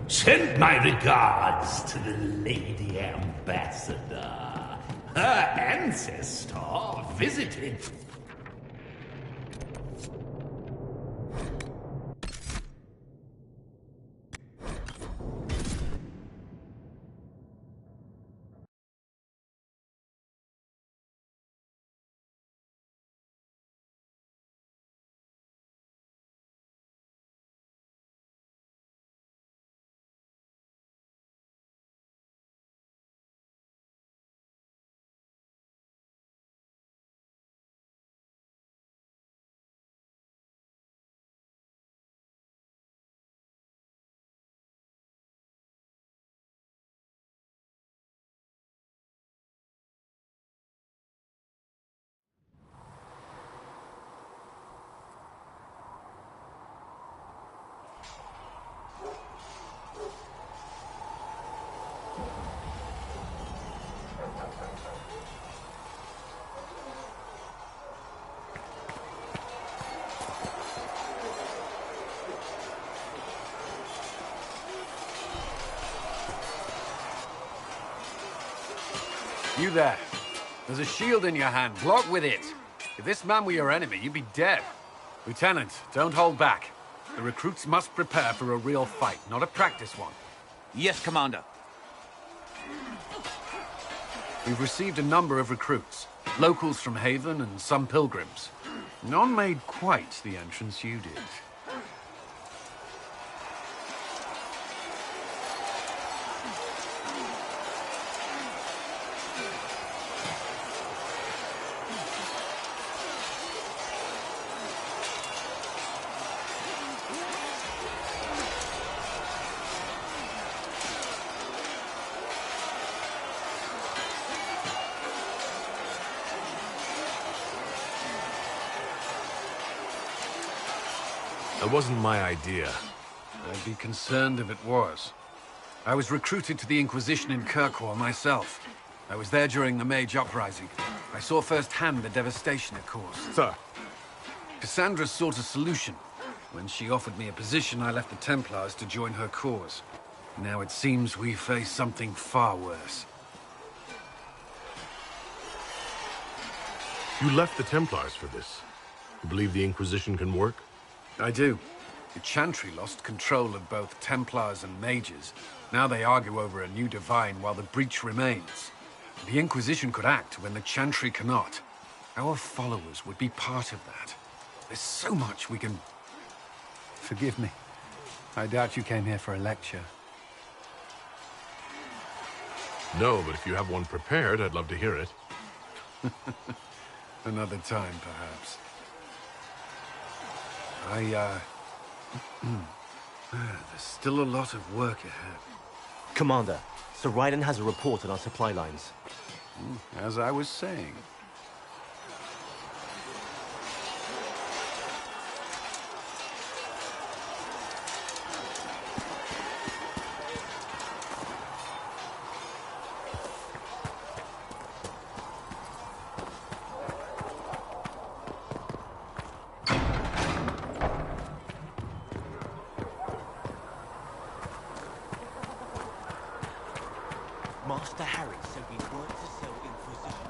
Send my regards to the Lady Ambassador. Her ancestor visited. You there. There's a shield in your hand. Block with it. If this man were your enemy, you'd be dead. Lieutenant, don't hold back. The recruits must prepare for a real fight, not a practice one. Yes, Commander. We've received a number of recruits. Locals from Haven and some pilgrims. None made quite the entrance you did. That wasn't my idea. I'd be concerned if it was. I was recruited to the Inquisition in Kirkwall myself. I was there during the Mage Uprising. I saw firsthand the devastation it caused. Sir. Cassandra sought a solution. When she offered me a position, I left the Templars to join her cause. Now it seems we face something far worse. You left the Templars for this. You believe the Inquisition can work? I do. The Chantry lost control of both Templars and Mages. Now they argue over a new Divine while the breach remains. The Inquisition could act when the Chantry cannot. Our followers would be part of that. There's so much we can... Forgive me. I doubt you came here for a lecture. No, but if you have one prepared, I'd love to hear it. Another time, perhaps. There's still a lot of work ahead. Commander, Sir Raiden has a report on our supply lines. As I was saying. Master Harry said we weren't to sell Inquisition.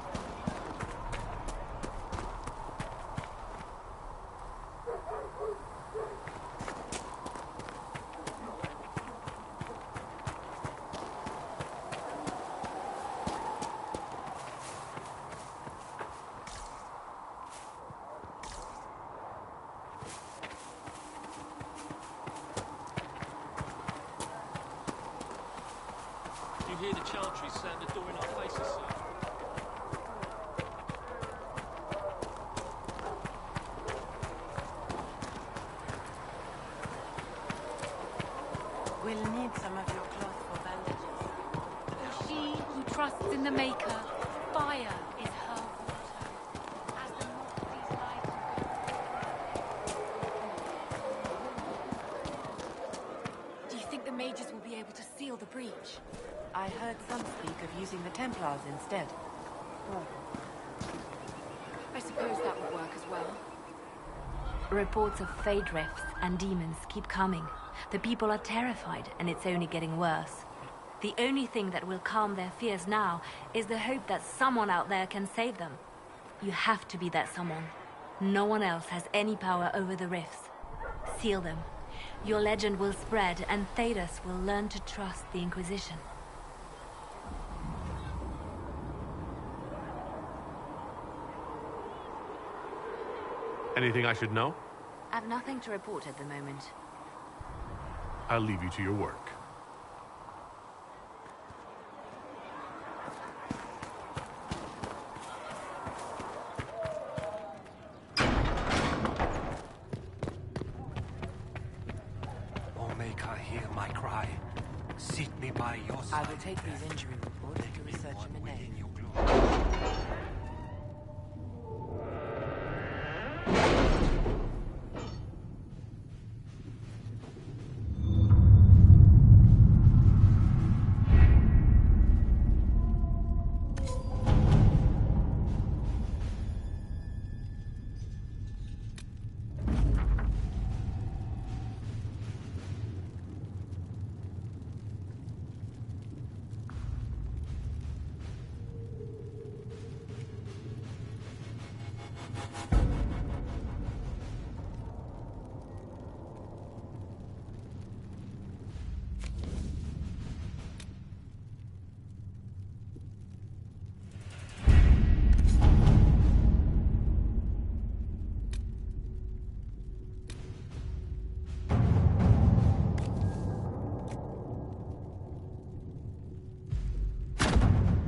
You hear the Chantry slam the door in our faces, sir? We'll need some of your cloth for bandages. For she who trusts in the Maker, fire is her water. As the Northleaf light. Do you think the mages will be able to seal the breach? I heard some speak of using the Templars instead. Reports of fade rifts and demons keep coming. The people are terrified, and it's only getting worse. The only thing that will calm their fears now is the hope that someone out there can save them. You have to be that someone. No one else has any power over the rifts. Seal them. Your legend will spread, and Thedas will learn to trust the Inquisition. Anything I should know? I've nothing to report at the moment. I'll leave you to your work. Oh, make I hear my cry. Seat me by your side. I will take these injury reports to research in the name.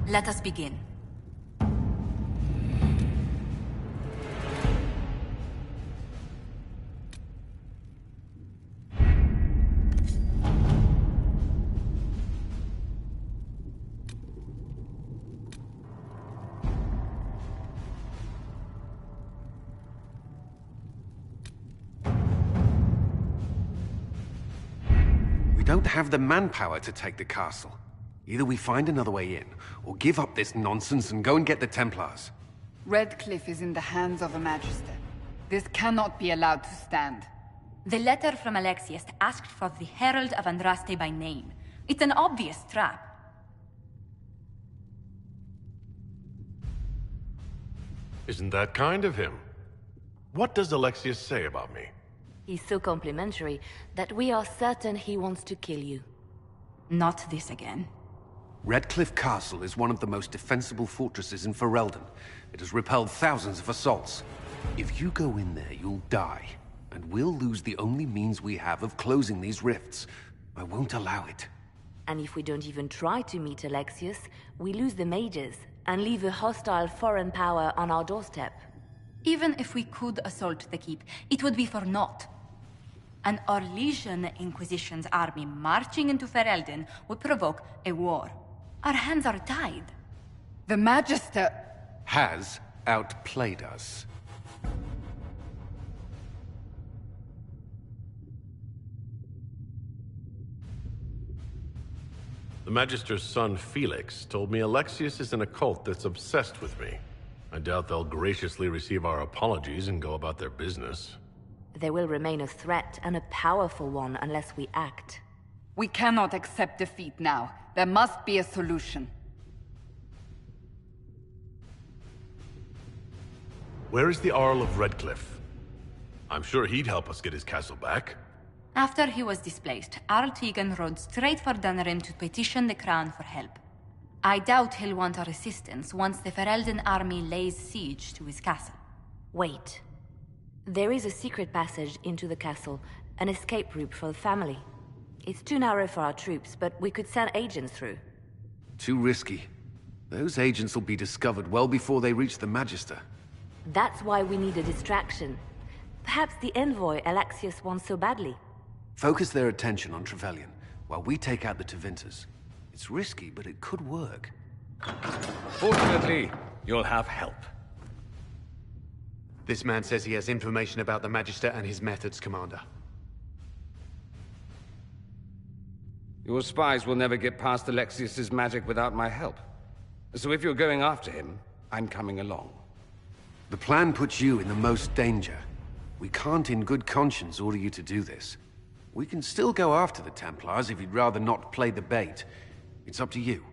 Let us begin. We don't have the manpower to take the castle. Either we find another way in, or give up this nonsense and go and get the Templars. Redcliffe is in the hands of a Magister. This cannot be allowed to stand. The letter from Alexius asked for the Herald of Andraste by name. It's an obvious trap. Isn't that kind of him? What does Alexius say about me? He's so complimentary that we are certain he wants to kill you. Not this again. Redcliffe Castle is one of the most defensible fortresses in Ferelden. It has repelled thousands of assaults. If you go in there, you'll die. And we'll lose the only means we have of closing these rifts. I won't allow it. And if we don't even try to meet Alexius, we lose the mages and leave a hostile foreign power on our doorstep. Even if we could assault the keep, it would be for naught. An Orlesian Inquisition's army marching into Ferelden would provoke a war. Our hands are tied. The Magister has outplayed us. The Magister's son, Felix, told me Alexius is in a cult that's obsessed with me. I doubt they'll graciously receive our apologies and go about their business. They will remain a threat, and a powerful one, unless we act. We cannot accept defeat now. There must be a solution. Where is the Arl of Redcliffe? I'm sure he'd help us get his castle back. After he was displaced, Arl Tegan rode straight for Dunrim to petition the Crown for help. I doubt he'll want our assistance once the Ferelden army lays siege to his castle. Wait. There is a secret passage into the castle, an escape route for the family. It's too narrow for our troops, but we could send agents through. Too risky. Those agents will be discovered well before they reach the Magister. That's why we need a distraction. Perhaps the envoy Alexius wants so badly. Focus their attention on Trevelyan, while we take out the Tevinters. It's risky, but it could work. Fortunately, you'll have help. This man says he has information about the Magister and his methods, Commander. Your spies will never get past Alexius's magic without my help. So if you're going after him, I'm coming along. The plan puts you in the most danger. We can't in good conscience order you to do this. We can still go after the Templars if you'd rather not play the bait. It's up to you.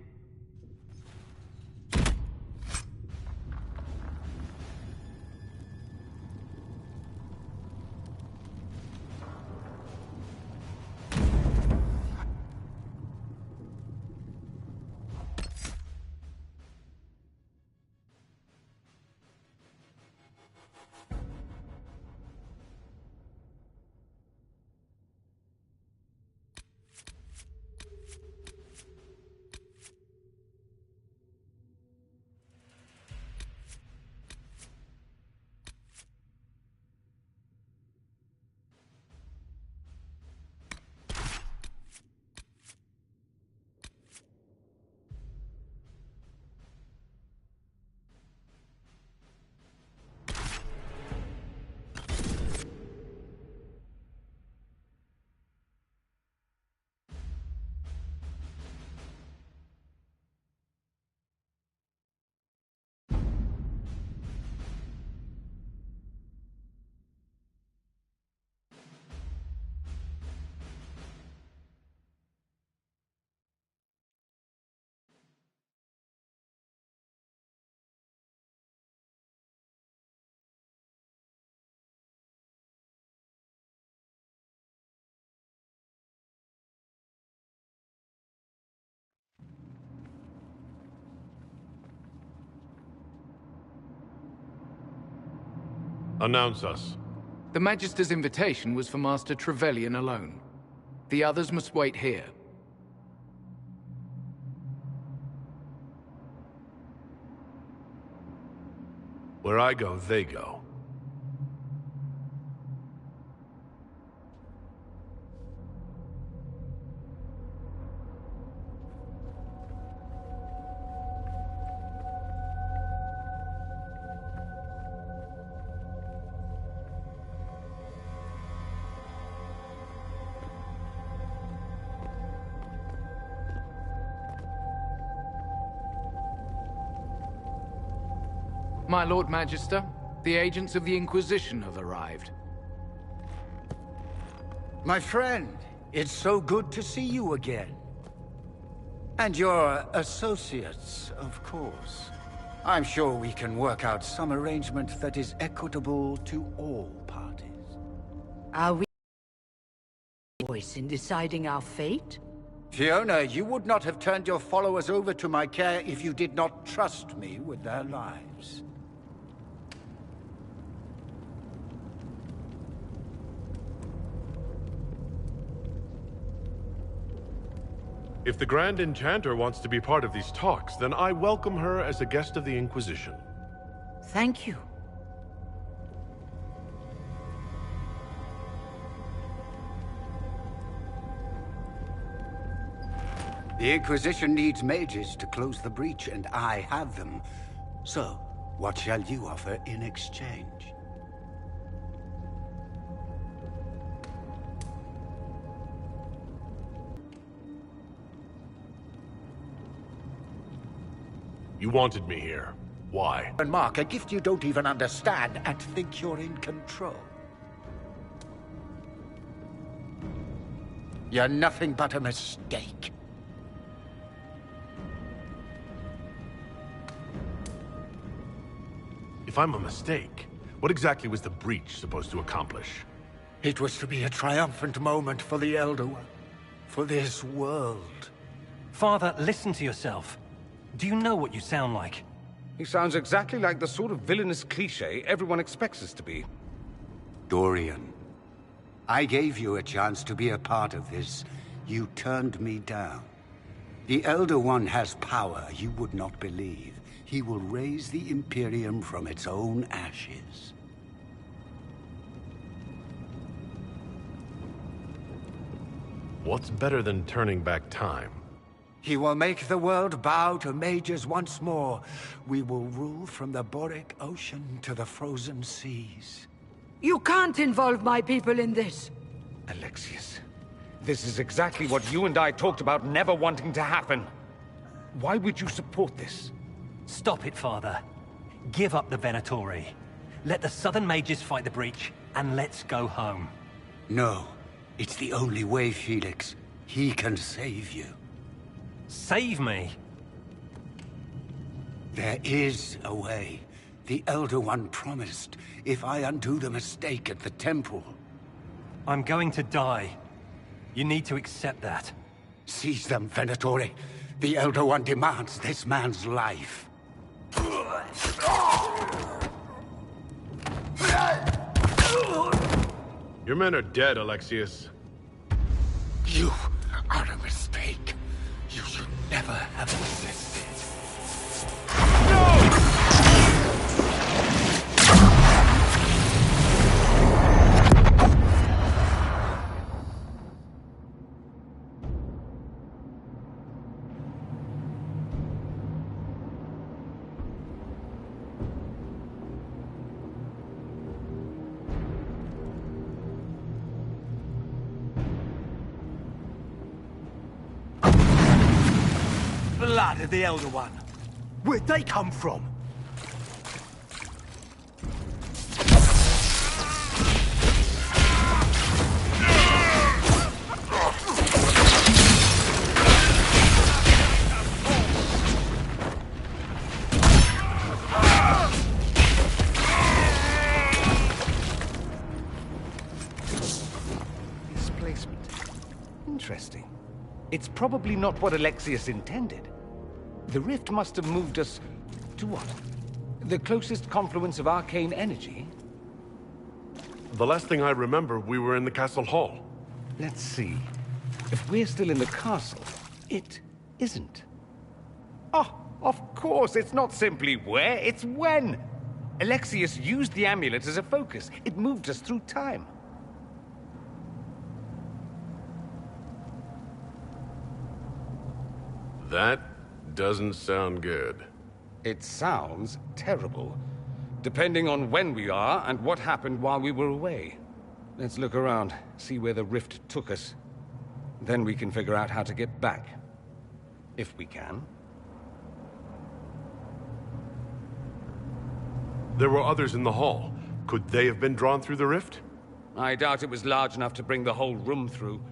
Announce us. The Magister's invitation was for Master Trevelyan alone. The others must wait here. Where I go, they go. My Lord Magister, the agents of the Inquisition have arrived. My friend, it's so good to see you again. And your associates, of course. I'm sure we can work out some arrangement that is equitable to all parties. Are we voice in deciding our fate? Fiona, you would not have turned your followers over to my care if you did not trust me with their lives. If the Grand Enchanter wants to be part of these talks, then I welcome her as a guest of the Inquisition. Thank you. The Inquisition needs mages to close the breach, and I have them. So, what shall you offer in exchange? You wanted me here. Why? And Mark, a gift you don't even understand and think you're in control. You're nothing but a mistake. If I'm a mistake, what exactly was the breach supposed to accomplish? It was to be a triumphant moment for the Elder One. For this world. Father, listen to yourself. Do you know what you sound like? He sounds exactly like the sort of villainous cliché everyone expects us to be. Dorian, I gave you a chance to be a part of this. You turned me down. The Elder One has power you would not believe. He will raise the Imperium from its own ashes. What's better than turning back time? He will make the world bow to mages once more. We will rule from the Boric Ocean to the frozen seas. You can't involve my people in this. Alexius, this is exactly what you and I talked about never wanting to happen. Why would you support this? Stop it, Father. Give up the Venatori. Let the Southern Mages fight the breach, and let's go home. No. It's the only way, Felix. He can save you. Save me? There is a way. The Elder One promised, if I undo the mistake at the temple. I'm going to die. You need to accept that. Seize them, Venatori. The Elder One demands this man's life. Your men are dead, Alexius. You are a mistake. You should never have existed. Blood of the Elder One. Where'd they come from? Displacement. Interesting. It's probably not what Alexius intended. The rift must have moved us to what? The closest confluence of arcane energy? The last thing I remember, we were in the castle hall. Let's see. If we're still in the castle, it isn't. Oh, of course, it's not simply where, it's when. Alexius used the amulet as a focus. It moved us through time. That doesn't sound good. It sounds terrible, depending on when we are and what happened while we were away. Let's look around, see where the rift took us. Then we can figure out how to get back. If we can. There were others in the hall. Could they have been drawn through the rift? I doubt it was large enough to bring the whole room through.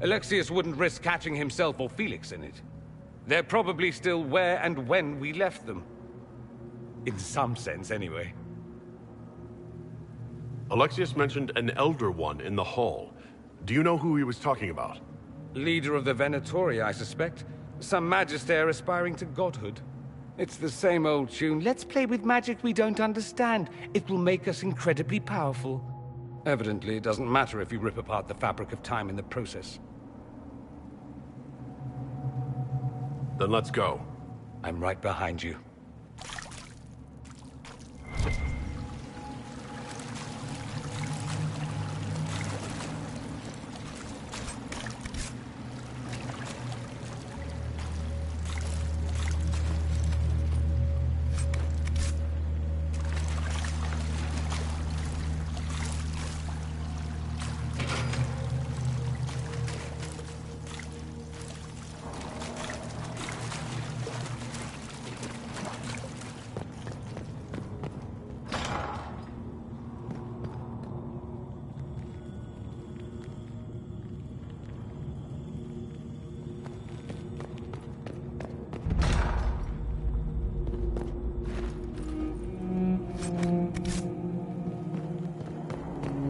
Alexius wouldn't risk catching himself or Felix in it. They're probably still where and when we left them. In some sense, anyway. Alexius mentioned an Elder One in the hall. Do you know who he was talking about? Leader of the Venatori, I suspect. Some magister aspiring to godhood. It's the same old tune. Let's play with magic we don't understand. It will make us incredibly powerful. Evidently, it doesn't matter if you rip apart the fabric of time in the process. Then let's go. I'm right behind you.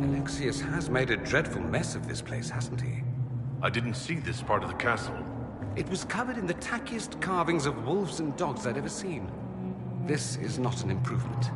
Alexius has made a dreadful mess of this place, hasn't he? I didn't see this part of the castle. It was covered in the tackiest carvings of wolves and dogs I'd ever seen. This is not an improvement.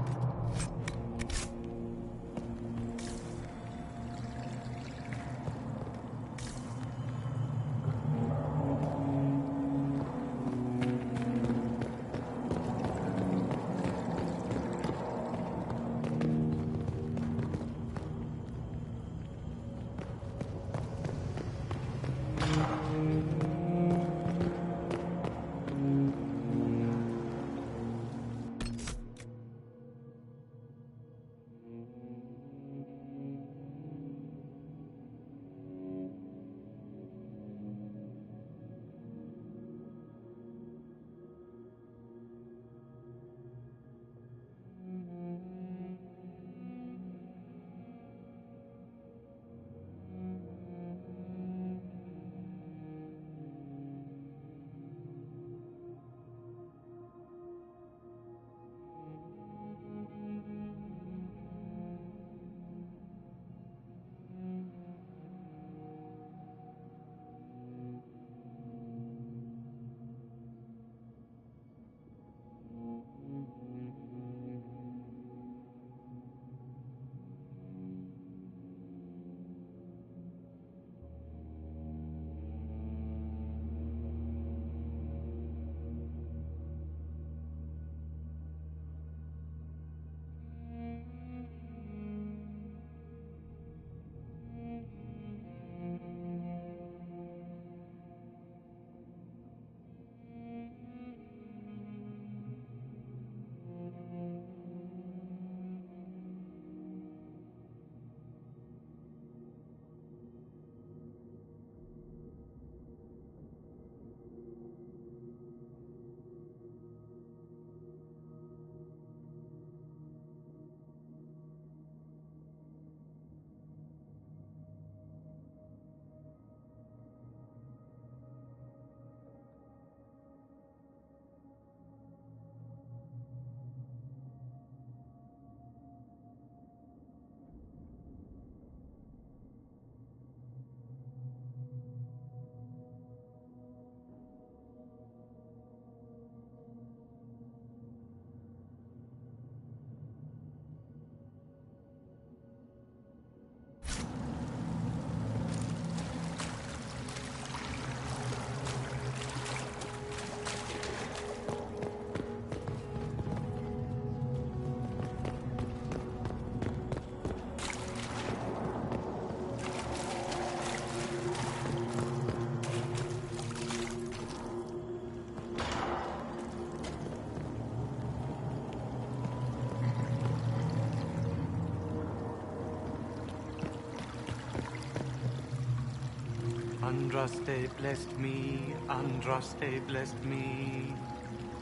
Andraste blessed me, Andraste blessed me.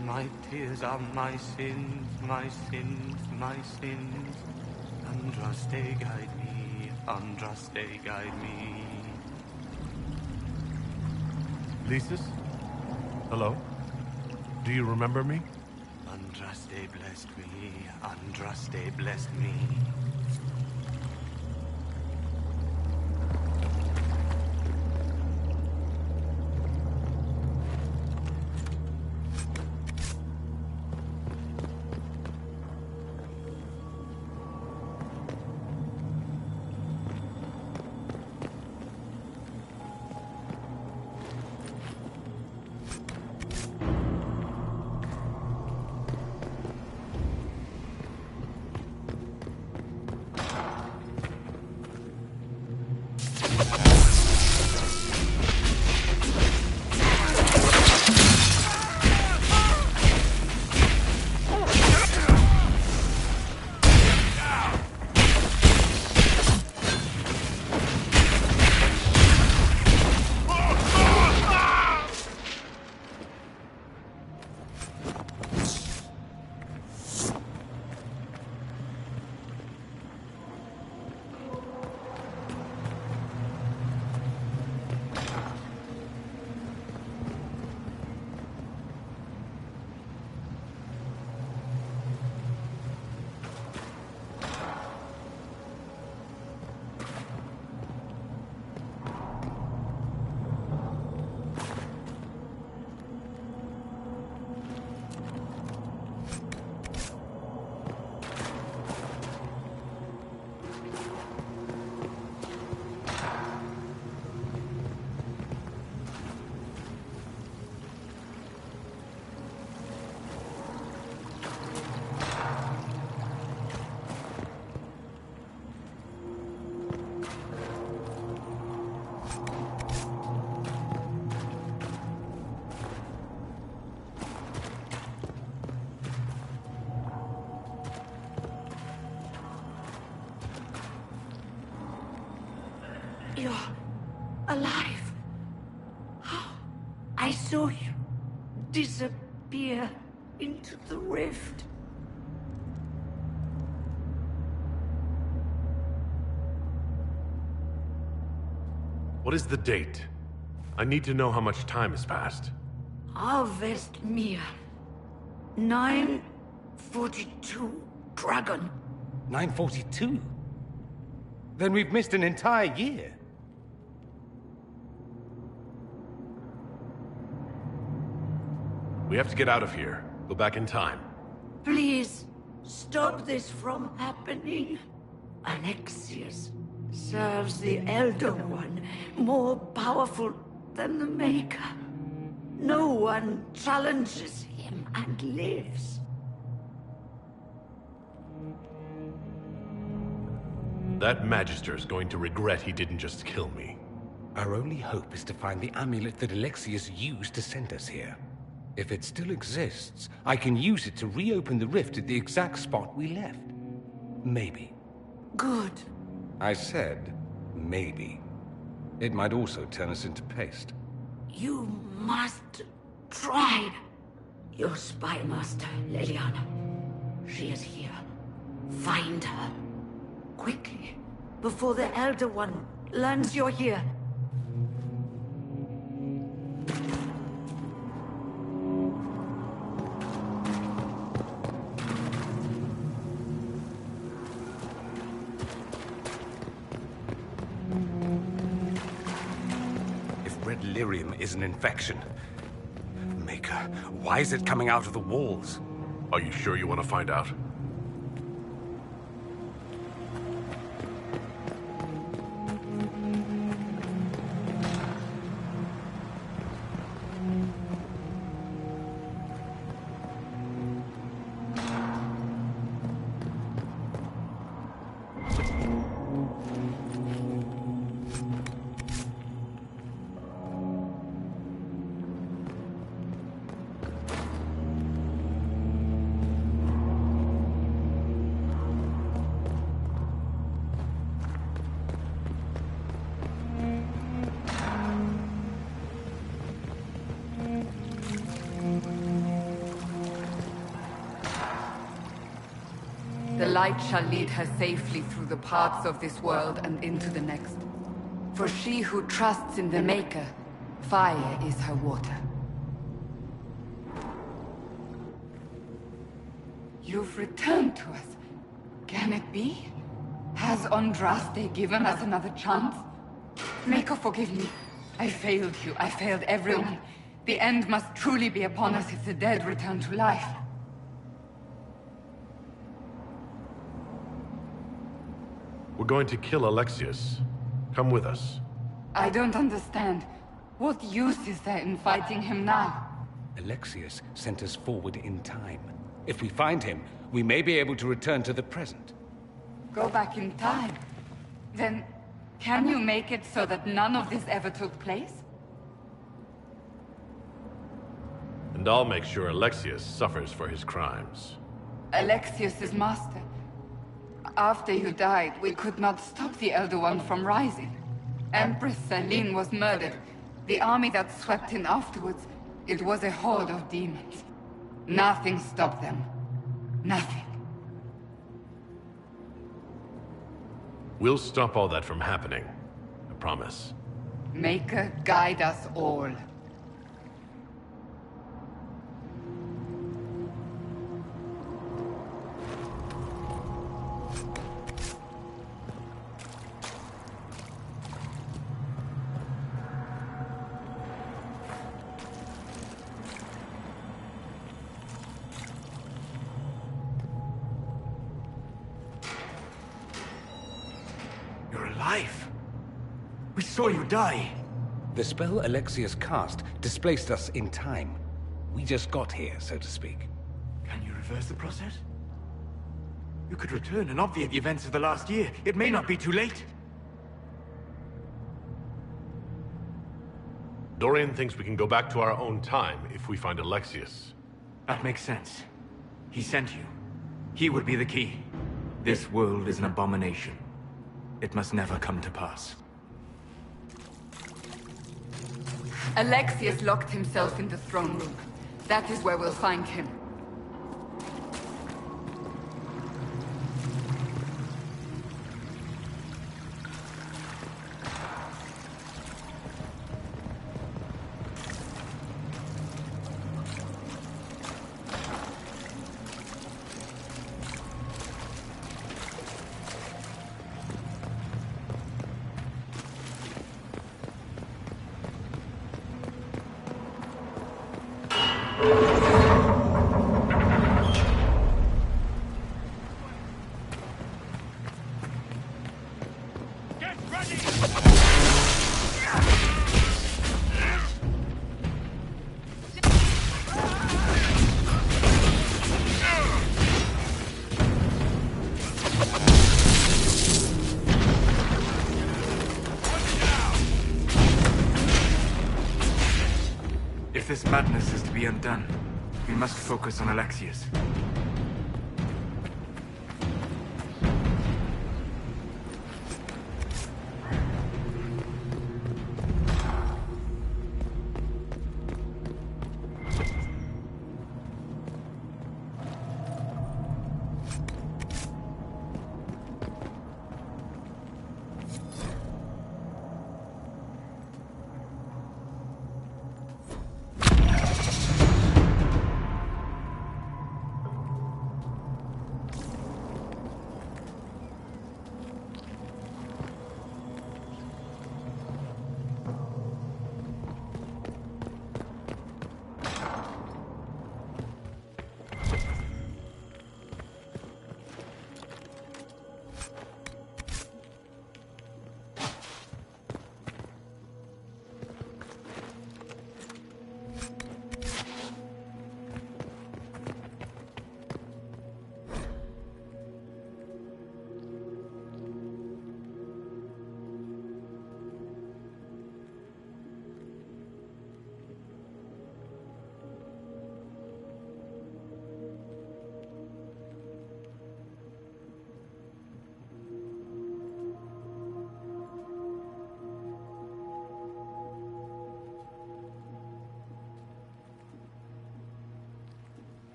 My tears are my sins, my sins, my sins. Andraste guide me, Andraste guide me. Lysis? Hello? Do you remember me? Andraste blessed me, Andraste blessed me. You're alive. I saw you disappear into the rift. What is the date? I need to know how much time has passed. Harvest Mir. 942 Dragon. 942? Then we've missed an entire year. We have to get out of here. Go back in time. Please, stop this from happening. Alexius serves the Elder One, more powerful than the Maker. No one challenges him and lives. That Magister is going to regret he didn't just kill me. Our only hope is to find the amulet that Alexius used to send us here. If it still exists, I can use it to reopen the rift at the exact spot we left. Maybe. Good. I said, maybe. It might also turn us into paste. You must try. Your spy master, Leliana. She is here. Find her. Quickly. Before the Elder One learns you're here. Delirium is an infection. Maker, why is it coming out of the walls? Are you sure you want to find out? light shall lead her safely through the paths of this world and into the next. For she who trusts in the Maker, fire is her water. You've returned to us. Can it be? Has Andraste given us another chance? Maker, forgive me. I failed you. I failed everyone. The end must truly be upon us if the dead return to life. We're going to kill Alexius. Come with us. I don't understand. What use is there in fighting him now? Alexius sent us forward in time. If we find him, we may be able to return to the present. Go back in time? Then, can you make it so that none of this ever took place? And I'll make sure Alexius suffers for his crimes. Alexius's master. After you died, we could not stop the Elder One from rising. Empress Celine was murdered. The army that swept in afterwards, it was a horde of demons. Nothing stopped them. Nothing. We'll stop all that from happening. I promise. Maker, guide us all. We saw you die. The spell Alexius cast displaced us in time. We just got here, so to speak. Can you reverse the process? You could return and obviate the events of the last year. It may not be too late. Dorian thinks we can go back to our own time if we find Alexius. That makes sense. He sent you. He would be the key. This world is an abomination. It must never come to pass. Alexius locked himself in the throne room. That is where we'll find him. If this madness is to be undone, we must focus on Alexius.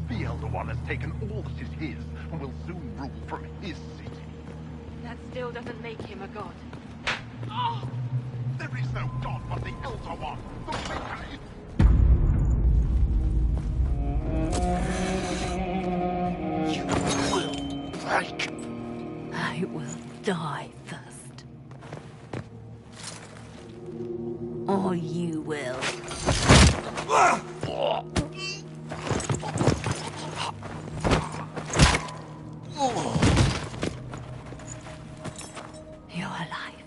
The Elder One has taken all that is his, and will soon rule from his city. That still doesn't make him a god. Oh! There is no god but the Elder One. The Maker is... You will break. I will die first. Or you will. You're alive.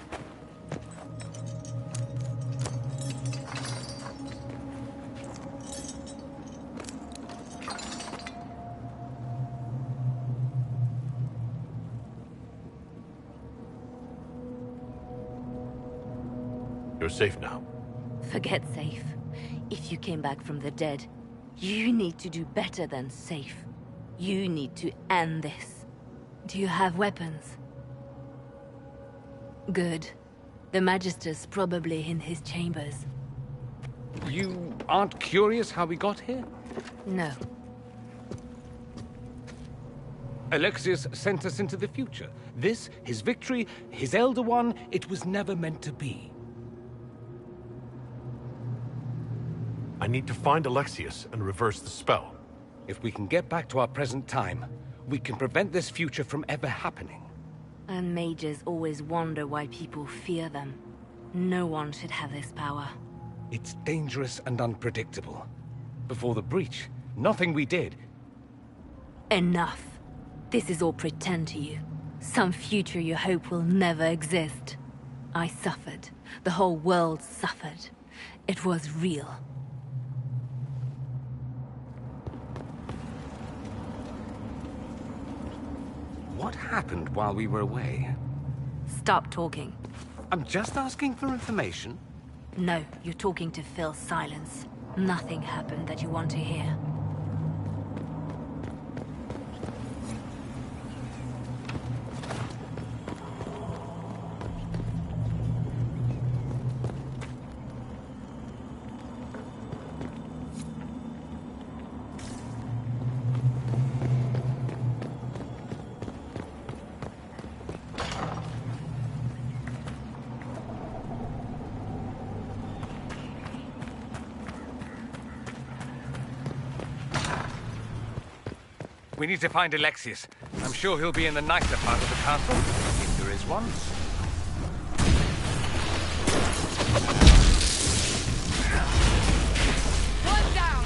You're safe now. Forget safe. If you came back from the dead, you need to do better than safe. You need to end this. Do you have weapons? Good. The Magister's probably in his chambers. You aren't curious how we got here? No. Alexius sent us into the future. This, his victory, his Elder One, it was never meant to be. I need to find Alexius and reverse the spell. If we can get back to our present time, we can prevent this future from ever happening. And mages always wonder why people fear them. No one should have this power. It's dangerous and unpredictable. Before the breach, nothing we did... Enough. This is all pretend to you. Some future you hope will never exist. I suffered. The whole world suffered. It was real. What happened while we were away? Stop talking. I'm just asking for information. No, you're talking to fill silence. Nothing happened that you want to hear. We need to find Alexius. I'm sure he'll be in the nicer part of the castle, if there is one. One down!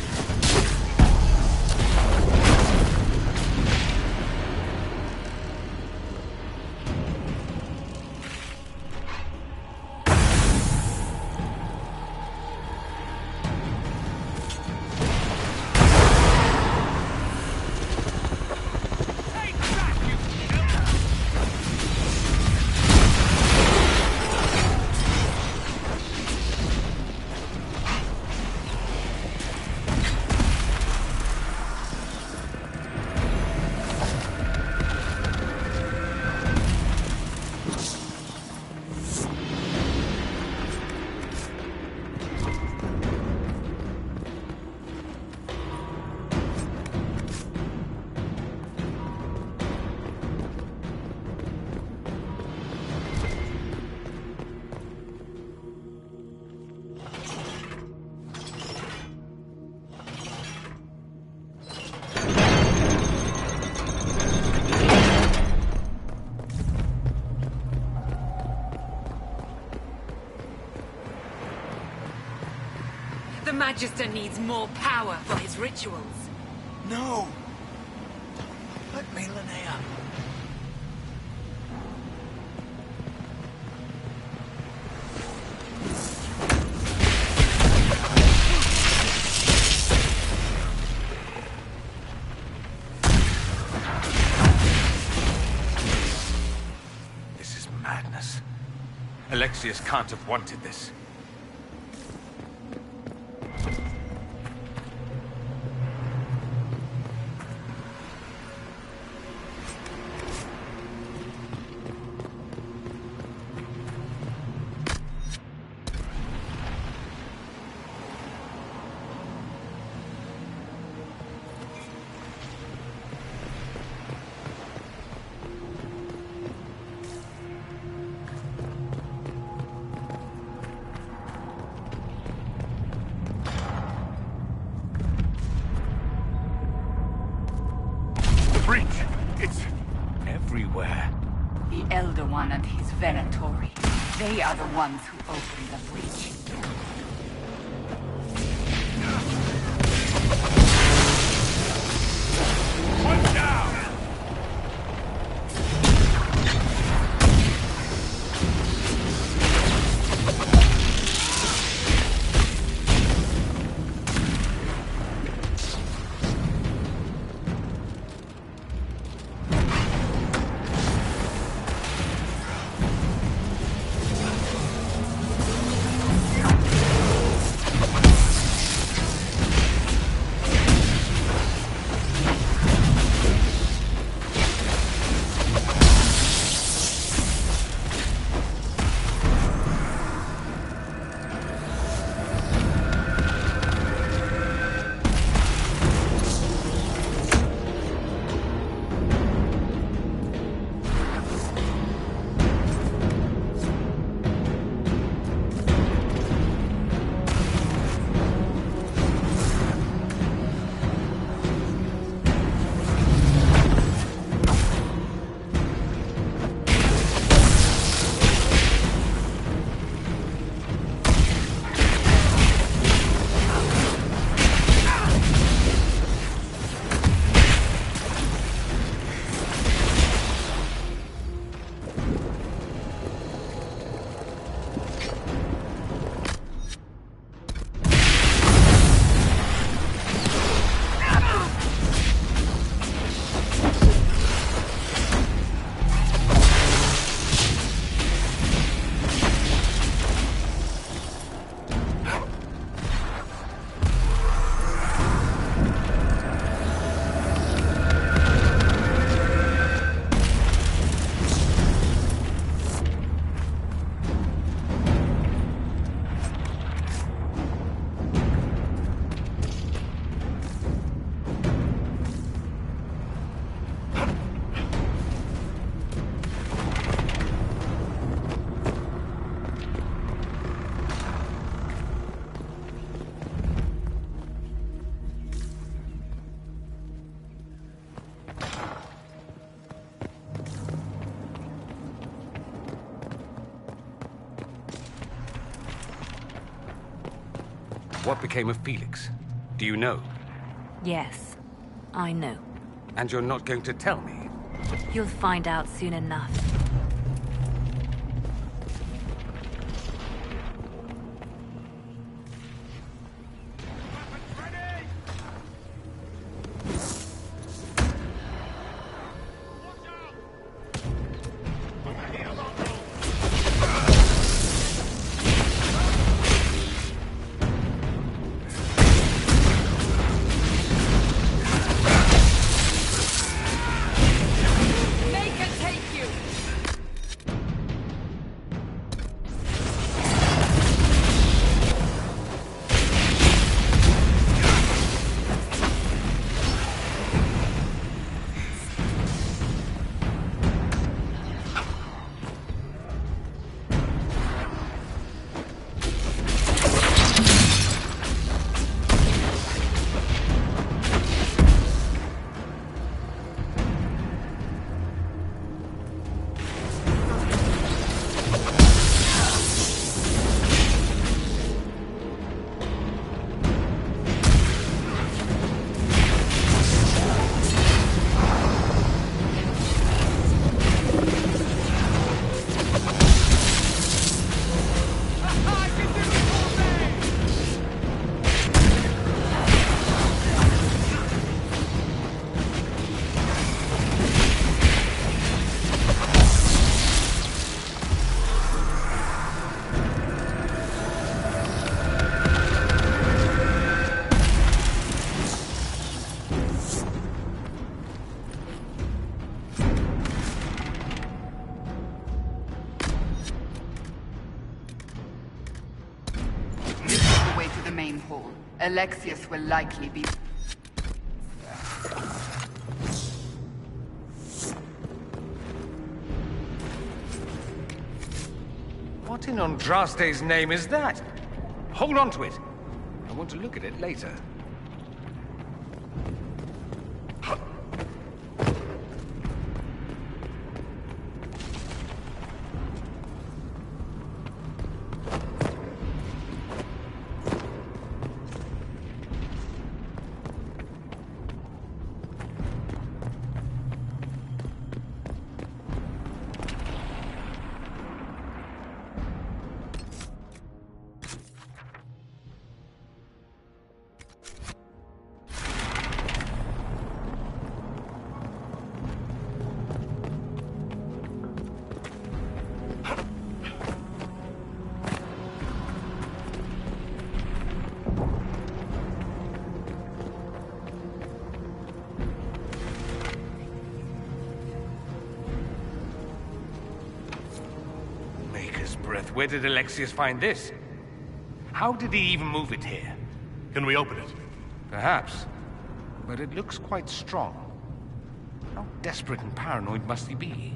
The Magister needs more power for his rituals. No! Let me, Linnea. This is madness. Alexius can't have wanted this. breach. It's everywhere. The Elder One and his Venatori. They are the ones who opened the breach. One down! What became of Felix? Do you know? Yes, I know. And you're not going to tell me? You'll find out soon enough. Alexius will likely be... What in Andraste's name is that? Hold on to it. I want to look at it later. Sephiroth, where did Alexius find this? How did he even move it here? Can we open it? Perhaps. But it looks quite strong. How desperate and paranoid must he be?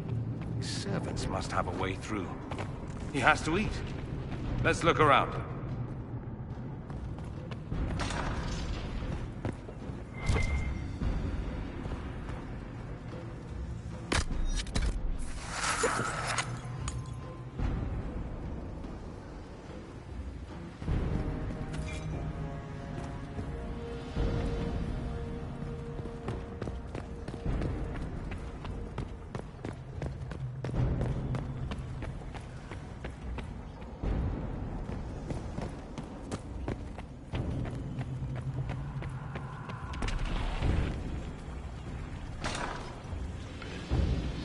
His servants must have a way through. He has to eat. Let's look around.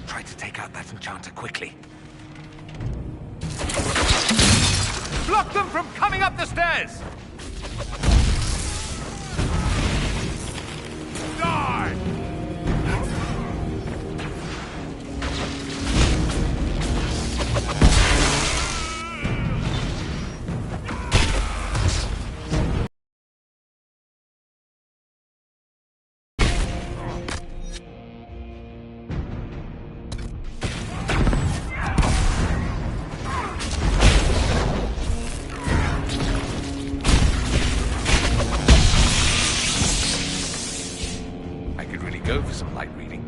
Try to take out that enchanter quickly. Block them from coming up the stairs! Die! Go for some light reading.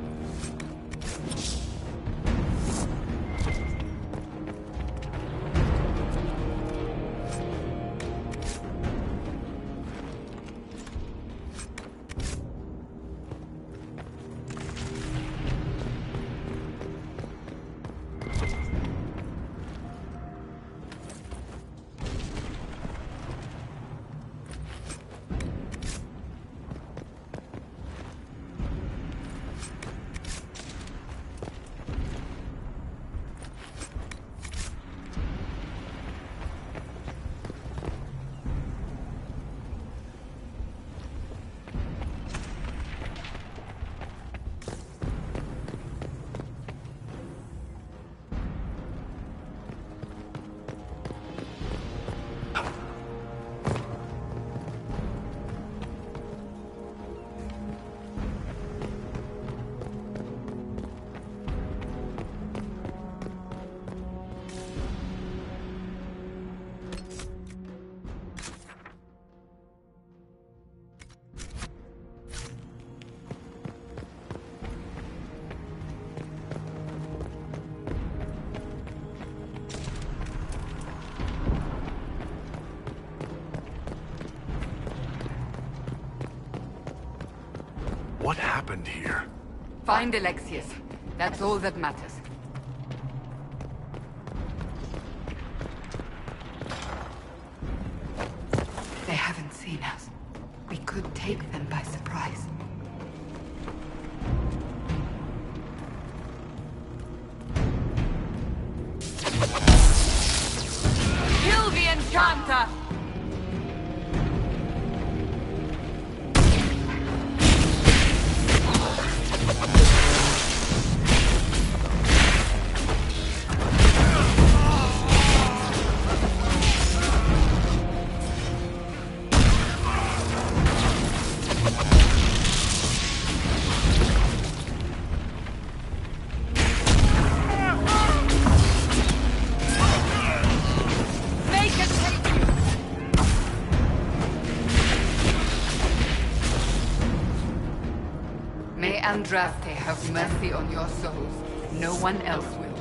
What happened here? Find Alexius. That's all that matters. They haven't seen us. We could take them by surprise. Kill the Enchanter! May Andraste have mercy on your souls. No one else will.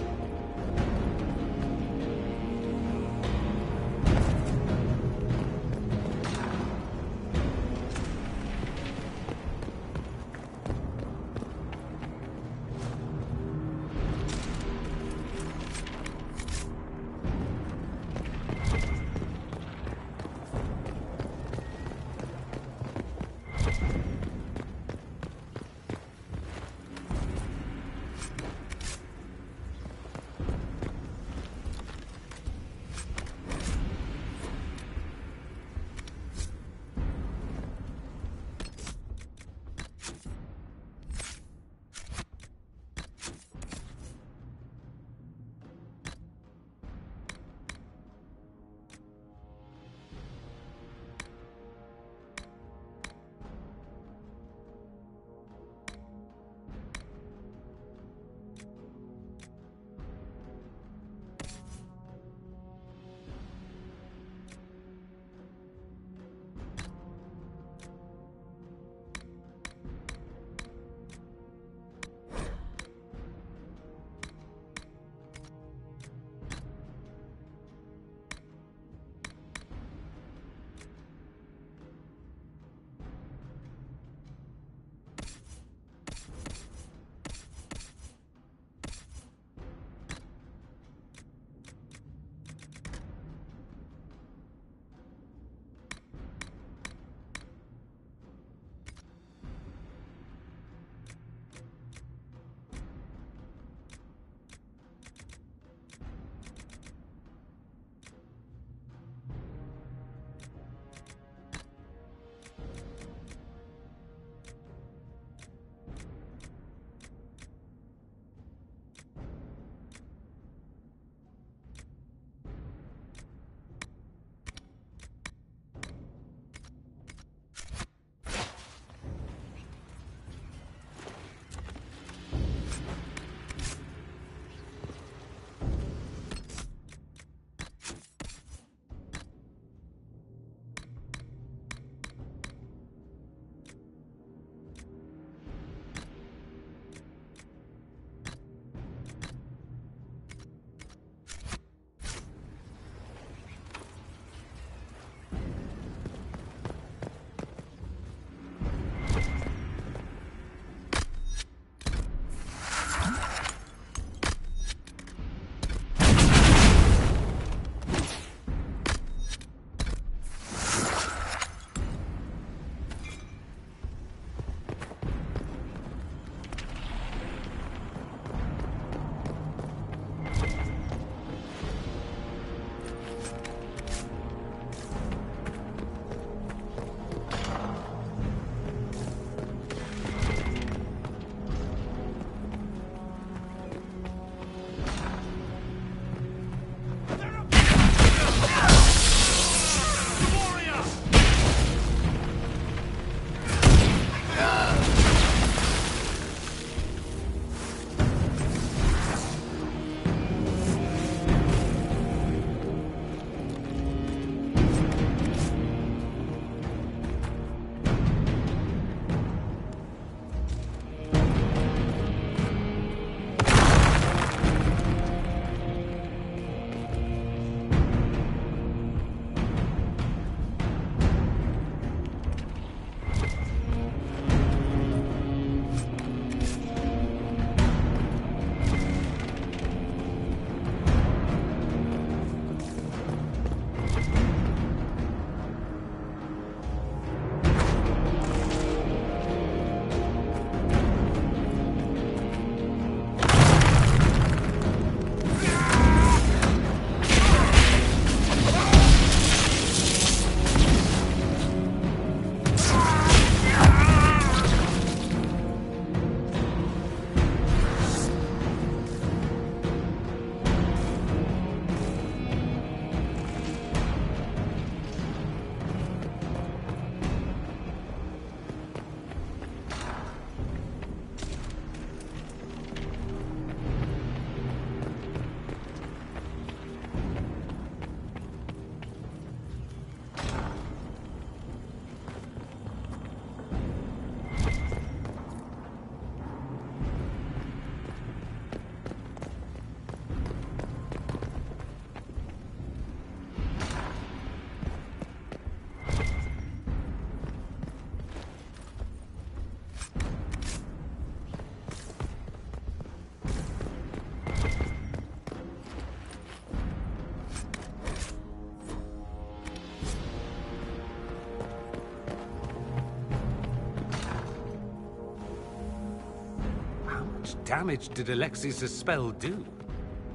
much damage did Alexius' spell do?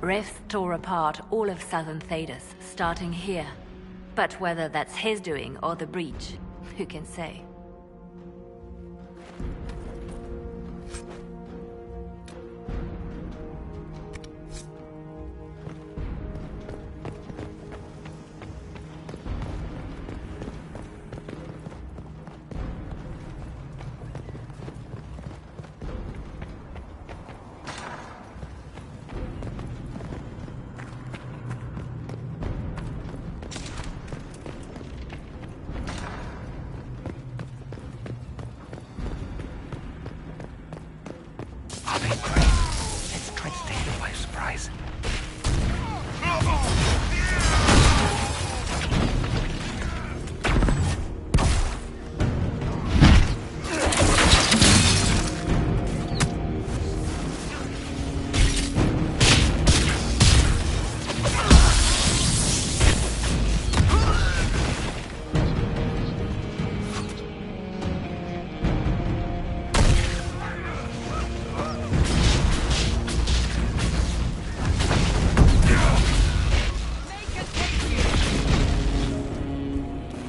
Rifts tore apart all of southern Thedas, starting here. But whether that's his doing or the breach, who can say?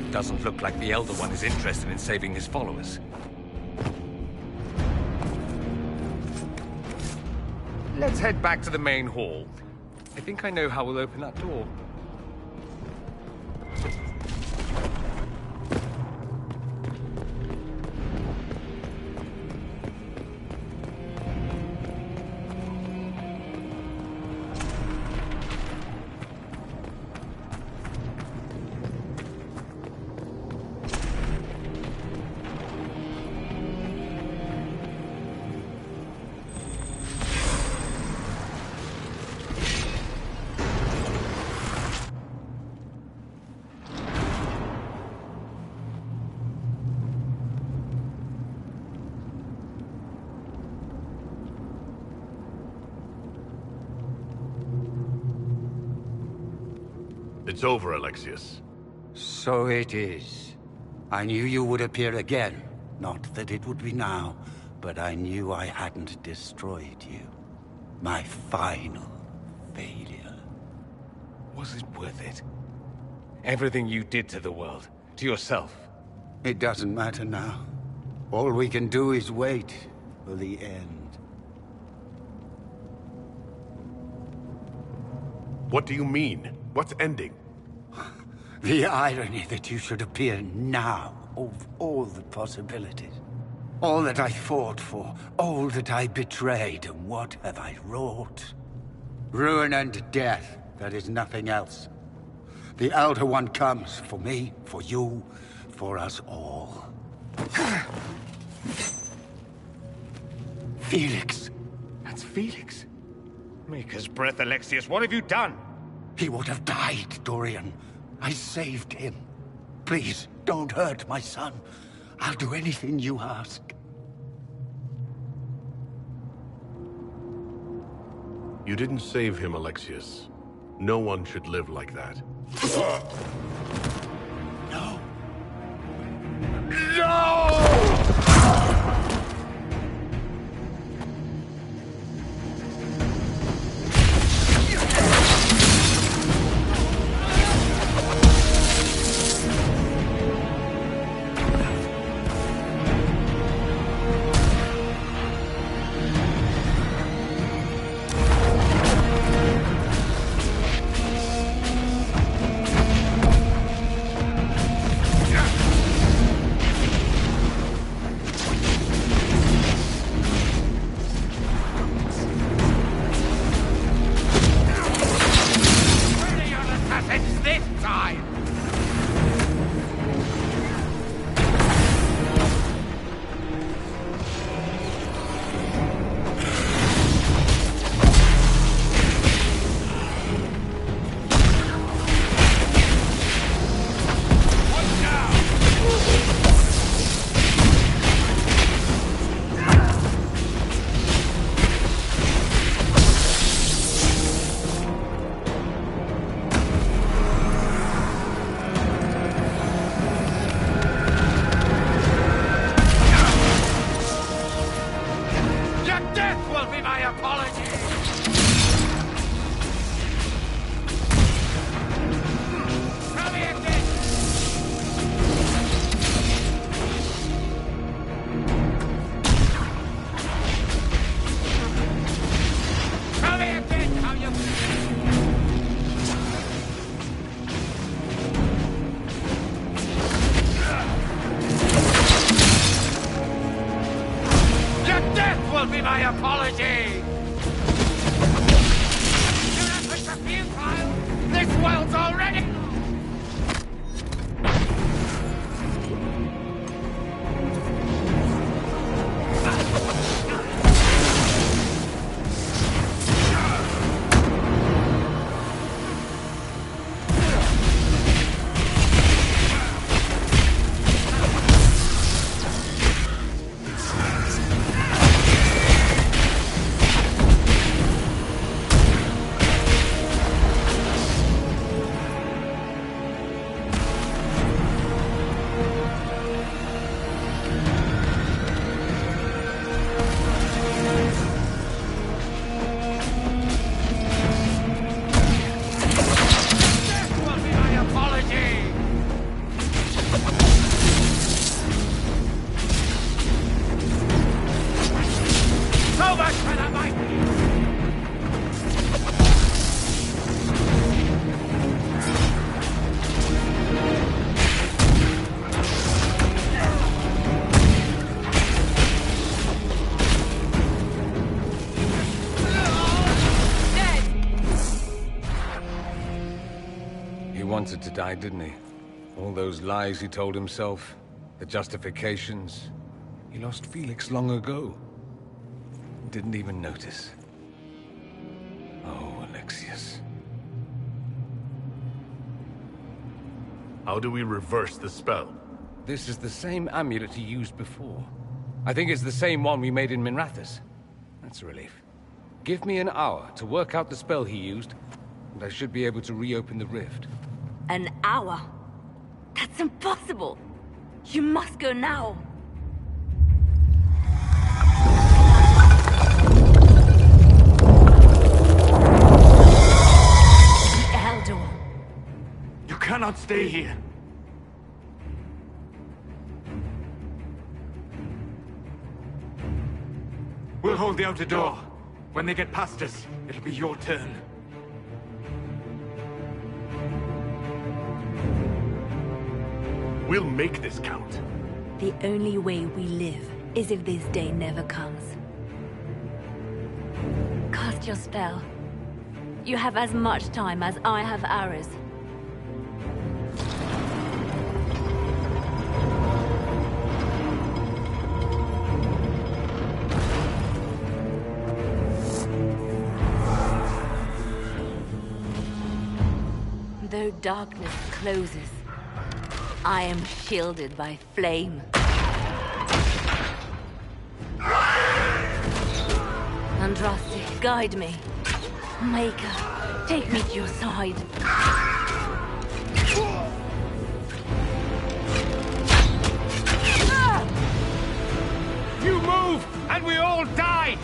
Doesn't look like the Elder One is interested in saving his followers. Let's head back to the main hall. I think I know how we'll open that door. It's over, Alexius. So it is. I knew you would appear again. Not that it would be now, but I knew I hadn't destroyed you. My final failure. Was it worth it? Everything you did to the world, to yourself. It doesn't matter now. All we can do is wait for the end. What do you mean? What's ending? The irony that you should appear now, of all the possibilities. All that I fought for, all that I betrayed, and what have I wrought? Ruin and death, there is nothing else. The Elder One comes for me, for you, for us all. Felix. That's Felix. Maker's breath, Alexius, what have you done? He would have died, Dorian. I saved him. Please, don't hurt my son. I'll do anything you ask. You didn't save him, Alexius. No one should live like that. No. No! death will be my apology! Tell me again! Tell me again how you... Your death will be my apology! Your efforts are futile! This world's already... Wanted to die, didn't he? All those lies he told himself, the justifications. He lost Felix long ago. Didn't even notice. Oh, Alexius. How do we reverse the spell? This is the same amulet he used before. I think it's the same one we made in Minrathous. That's a relief. Give me an hour to work out the spell he used, and I should be able to reopen the rift. An hour? That's impossible! You must go now! The Elder One. You cannot stay here. We'll hold the outer door. When they get past us, it'll be your turn. We'll make this count. The only way we live is if this day never comes. Cast your spell. You have as much time as I have hours. Though darkness closes, I am shielded by flame. Andraste, guide me. Maker, take me to your side. You move, and we all die!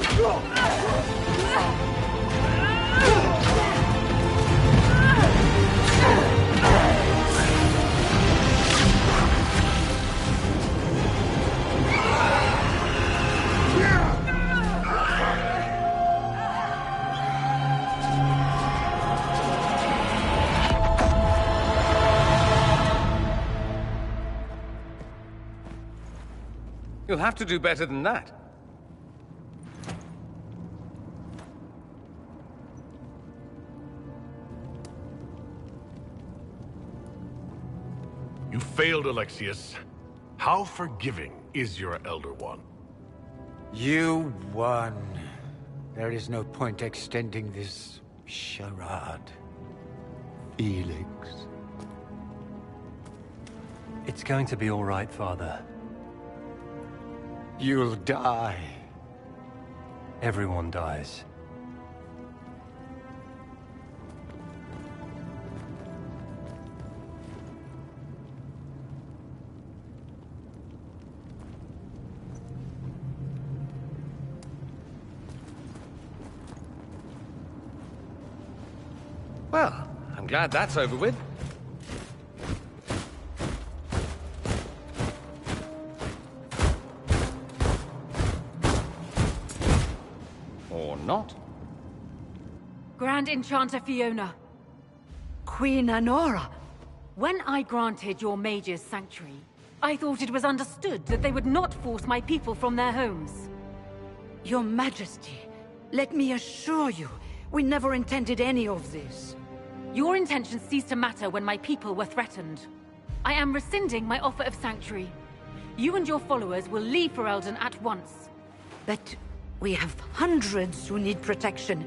You'll have to do better than that. You failed, Alexius. How forgiving is your Elder One? You won. There is no point extending this charade. Felix. It's going to be all right, Father. You'll die. Everyone dies. Well, I'm glad that's over with. Or not. Grand Enchanter Fiona. Queen Anora. When I granted your mages sanctuary, I thought it was understood that they would not force my people from their homes. Your Majesty, let me assure you, we never intended any of this. Your intentions ceased to matter when my people were threatened. I am rescinding my offer of sanctuary. You and your followers will leave Ferelden at once. But we have hundreds who need protection.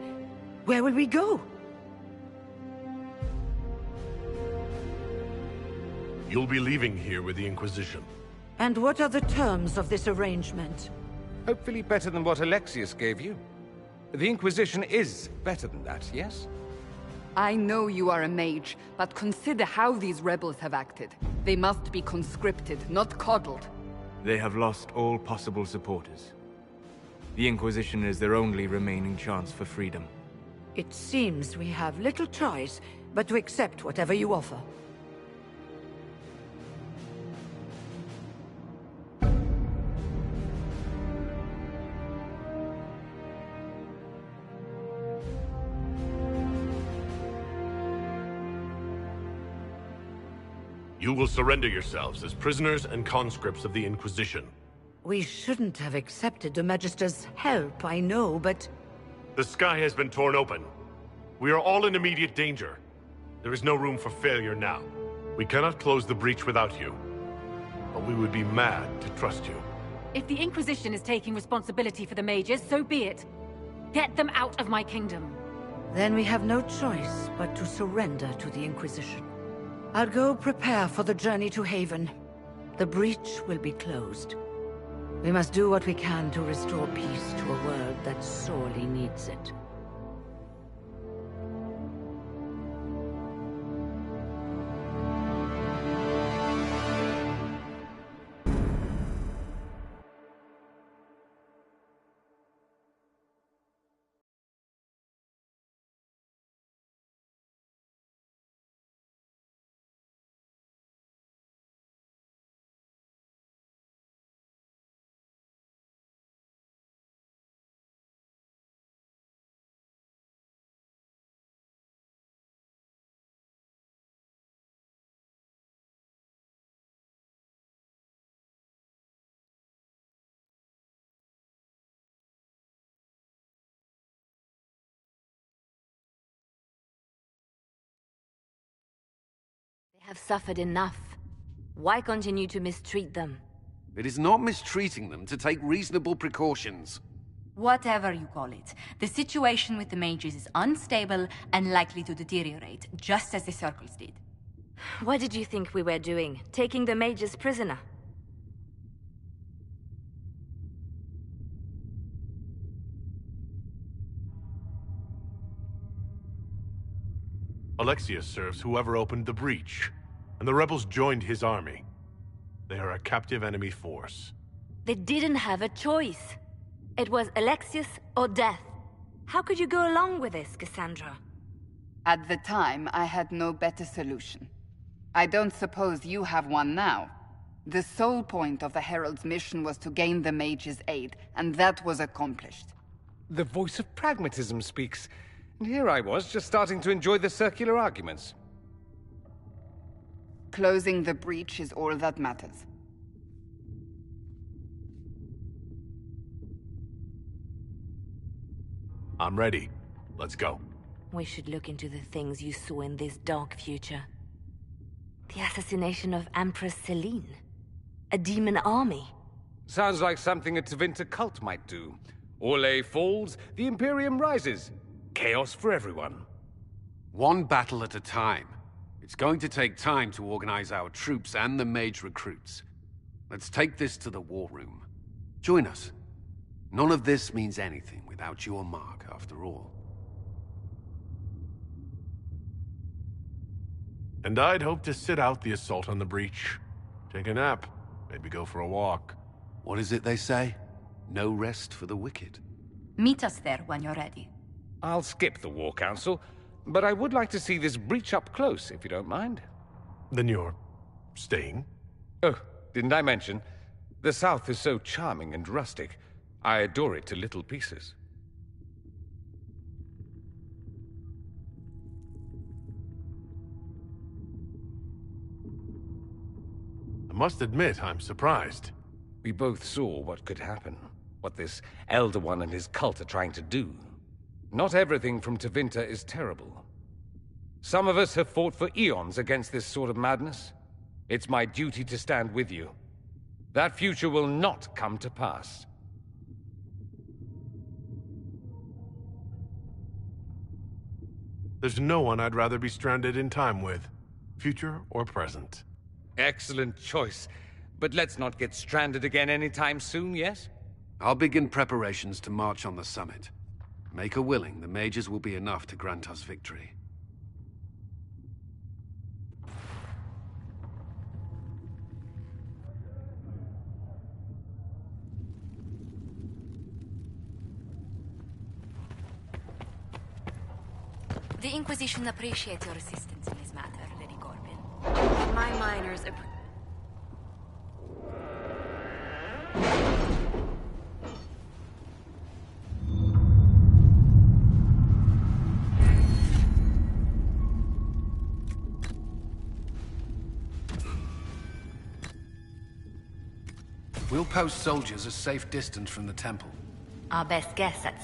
Where will we go? You'll be leaving here with the Inquisition. And what are the terms of this arrangement? Hopefully better than what Alexius gave you. The Inquisition is better than that, yes? I know you are a mage, but consider how these rebels have acted. They must be conscripted, not coddled. They have lost all possible supporters. The Inquisition is their only remaining chance for freedom. It seems we have little choice but to accept whatever you offer. You will surrender yourselves as prisoners and conscripts of the Inquisition. We shouldn't have accepted the Magister's help, I know, but... The sky has been torn open. We are all in immediate danger. There is no room for failure now. We cannot close the breach without you. But we would be mad to trust you. If the Inquisition is taking responsibility for the mages, so be it. Get them out of my kingdom. Then we have no choice but to surrender to the Inquisition. I'll go prepare for the journey to Haven. The breach will be closed. We must do what we can to restore peace to a world that sorely needs it. They have suffered enough. Why continue to mistreat them? It is not mistreating them to take reasonable precautions. Whatever you call it, the situation with the mages is unstable and likely to deteriorate, just as the circles did. What did you think we were doing? Taking the mages prisoner? Alexius serves whoever opened the breach, and the rebels joined his army. They are a captive enemy force. They didn't have a choice. It was Alexius or death. How could you go along with this, Cassandra? At the time, I had no better solution. I don't suppose you have one now. The sole point of the Herald's mission was to gain the mage's aid, and that was accomplished. The voice of pragmatism speaks. And here I was, just starting to enjoy the circular arguments. Closing the breach is all that matters. I'm ready. Let's go. We should look into the things you saw in this dark future. The assassination of Empress Celine. A demon army. Sounds like something a Tevinter cult might do. Orlais falls, the Imperium rises. Chaos for everyone. One battle at a time. It's going to take time to organize our troops and the mage recruits. Let's take this to the war room. Join us. None of this means anything without your mark, after all. And I'd hope to sit out the assault on the breach. Take a nap. Maybe go for a walk. What is it they say? No rest for the wicked. Meet us there when you're ready. I'll skip the War Council. but I would like to see this breach up close, if you don't mind. Then you're staying? Oh, didn't I mention? The South is so charming and rustic. I adore it to little pieces. I must admit, I'm surprised. We both saw what could happen, what this Elder One and his cult are trying to do. Not everything from Tevinter is terrible. Some of us have fought for eons against this sort of madness. It's my duty to stand with you. That future will not come to pass. There's no one I'd rather be stranded in time with, future or present. Excellent choice. But let's not get stranded again anytime soon, yes? I'll begin preparations to march on the summit. Maker willing, the mages will be enough to grant us victory. The Inquisition appreciates your assistance in this matter, Lady Corbin. My miners We'll post soldiers a safe distance from the temple. Our best guess at